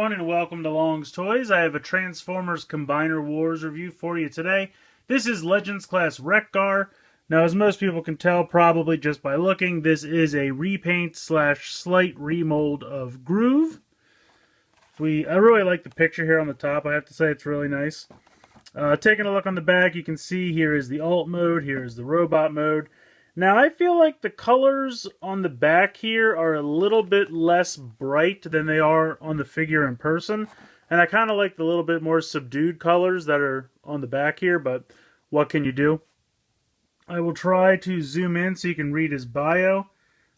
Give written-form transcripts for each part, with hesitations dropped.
everyone, and welcome to Long's Toys. I have a Transformers Combiner Wars review for you today. This is Legends Class Wreck-Gar. Now, as most people can tell, probably just by looking, this is a repaint slash slight remold of Groove. I really like the picture here on the top. I have to say it's really nice. Taking a look on the back, you can see here is the alt mode, here is the robot mode. Now, I feel like the colors on the back here are a little bit less bright than they are on the figure in person. And I kind of like the little bit more subdued colors that are on the back here, but what can you do? I will try to zoom in so you can read his bio.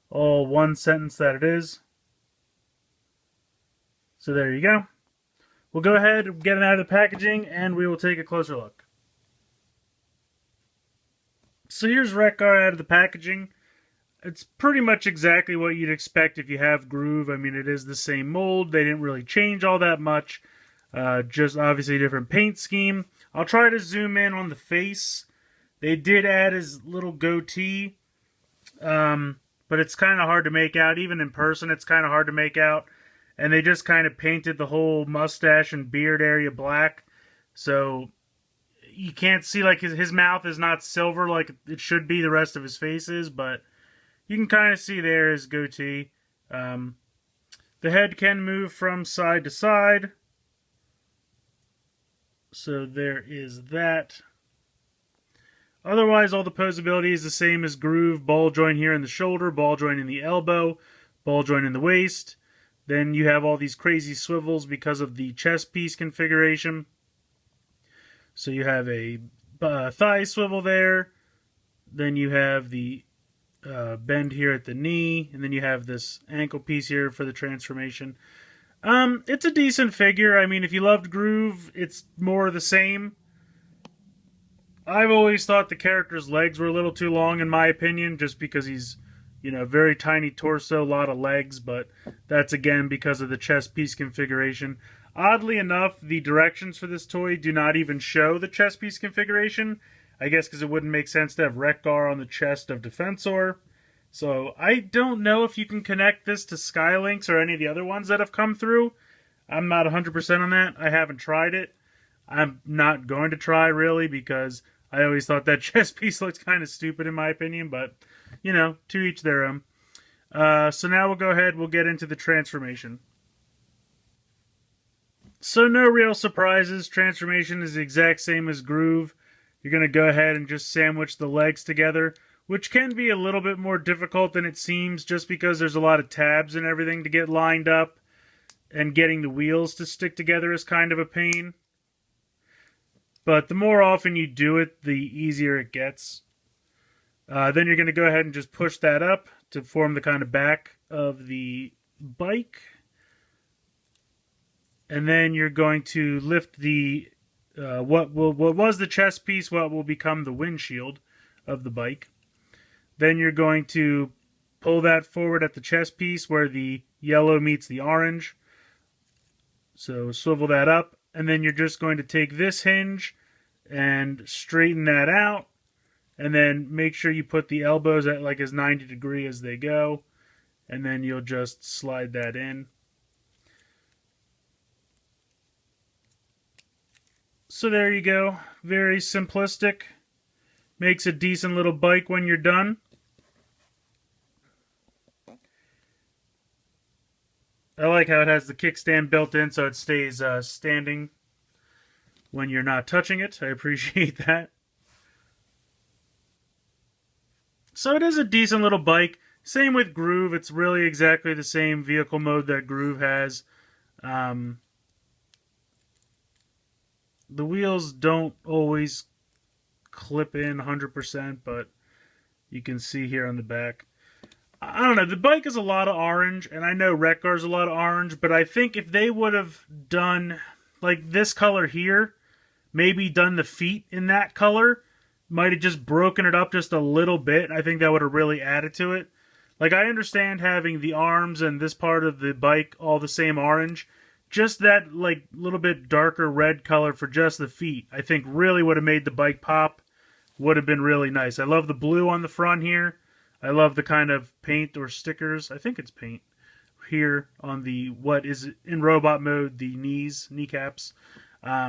All one sentence that it is. So there you go. We'll go ahead and get it out of the packaging and we will take a closer look. So here's Wreck-Gar out of the packaging. It's pretty much exactly what you'd expect if you have Groove. I mean, it is the same mold. They didn't really change all that much. Just obviously a different paint scheme. I'll try to zoom in on the face. They did add his little goatee. But it's kind of hard to make out. Even in person, it's kind of hard to make out. And they just kind of painted the whole mustache and beard area black. So you can't see, like, his mouth is not silver like it should be, the rest of his face is, but you can kind of see there his goatee. The head can move from side to side. So there is that. Otherwise, all the posability is the same as Groove. Ball joint here in the shoulder, ball joint in the elbow, ball joint in the waist. Then you have all these crazy swivels because of the chest piece configuration. So you have a thigh swivel there, then you have the bend here at the knee, and then you have this ankle piece here for the transformation. It's a decent figure. I mean, if you loved Groove, it's more of the same. I've always thought the character's legs were a little too long, in my opinion, just because he's, you know, very tiny torso, a lot of legs, but that's again because of the chest piece configuration. Oddly enough, the directions for this toy do not even show the chest piece configuration. I guess because it wouldn't make sense to have Wreck-Gar on the chest of Defensor. So I don't know if you can connect this to Skylinks or any of the other ones that have come through. I'm not 100% on that. I haven't tried it. I'm not going to try, really, because I always thought that chest piece looks kind of stupid in my opinion. But, you know, to each their own. So now we'll go ahead, we'll get into the transformation. So no real surprises. Transformation is the exact same as Groove. You're going to go ahead and just sandwich the legs together, which can be a little bit more difficult than it seems just because there's a lot of tabs and everything to get lined up, and getting the wheels to stick together is kind of a pain. But the more often you do it, the easier it gets. Then you're going to go ahead and just push that up to form the kind of back of the bike. And then you're going to lift the what was the chest piece, what will become the windshield of the bike. Then you're going to pull that forward at the chest piece where the yellow meets the orange. So swivel that up, and then you're just going to take this hinge and straighten that out, and then make sure you put the elbows at like as 90 degree as they go, and then you'll just slide that in. So there you go. Very simplistic. Makes a decent little bike when you're done. I like how it has the kickstand built in so it stays standing when you're not touching it. I appreciate that. So it is a decent little bike. Same with Groove. It's really exactly the same vehicle mode that Groove has. The wheels don't always clip in 100%, but you can see here on the back. I don't know, the bike is a lot of orange, and I know Wreck-Gar's a lot of orange, but I think if they would have done, like, this color here, maybe done the feet in that color, might have just broken it up just a little bit, I think that would have really added to it. Like, I understand having the arms and this part of the bike all the same orange. Just that, like, little bit darker red color for just the feet, I think really would have made the bike pop. Would have been really nice. I love the blue on the front here. I love the kind of paint or stickers. I think it's paint. here on the, what is in robot mode, the kneecaps. I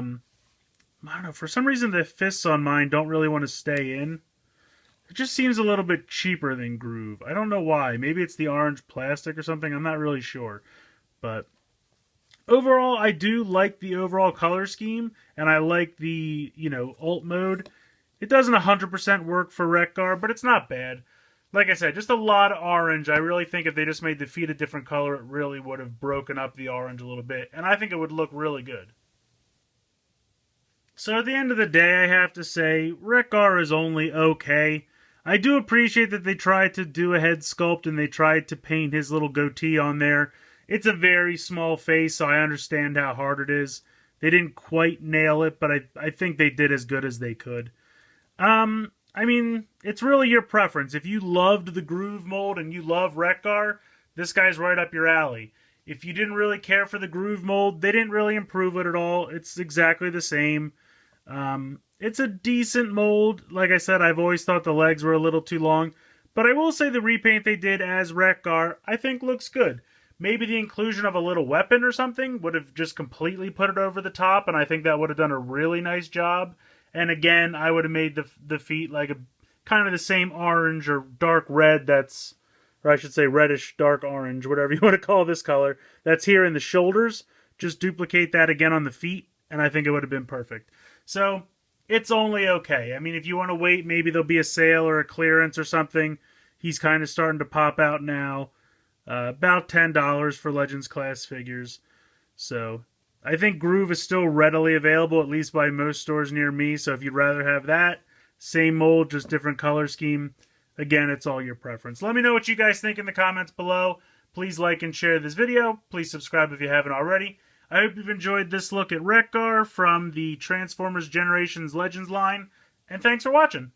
don't know, for some reason the fists on mine don't really want to stay in. It just seems a little bit cheaper than Groove. I don't know why. Maybe it's the orange plastic or something. I'm not really sure. But overall, I do like the overall color scheme, and I like the, alt mode. It doesn't 100% work for Wreck-Gar, but it's not bad. Like I said, just a lot of orange. I really think if they just made the feet a different color, it really would have broken up the orange a little bit. And I think it would look really good. So at the end of the day, I have to say, Wreck-Gar is only okay. I do appreciate that they tried to do a head sculpt and they tried to paint his little goatee on there. It's a very small face, so I understand how hard it is. They didn't quite nail it, but I think they did as good as they could. I mean, it's really your preference. If you loved the Groove mold and you love Wreck-Gar, this guy's right up your alley. If you didn't really care for the Groove mold, they didn't really improve it at all. It's exactly the same. It's a decent mold. Like I said, I've always thought the legs were a little too long. But I will say the repaint they did as Wreck-Gar, I think looks good. Maybe the inclusion of a little weapon or something would have just completely put it over the top, and I think that would have done a really nice job. And again, I would have made the feet like a kind of the same orange or dark red that's, or I should say reddish dark orange, whatever you want to call this color, that's here in the shoulders. Just duplicate that again on the feet, and I think it would have been perfect. So, it's only okay. I mean, if you want to wait, maybe there'll be a sale or a clearance or something. He's kind of starting to pop out now. About $10 for Legends class figures. So, I think Groove is still readily available, at least by most stores near me. So if you'd rather have that, same mold, just different color scheme, again, it's all your preference. Let me know what you guys think in the comments below. Please like and share this video. Please subscribe if you haven't already. I hope you've enjoyed this look at Wreck-Gar from the Transformers Generations Legends line, and thanks for watching.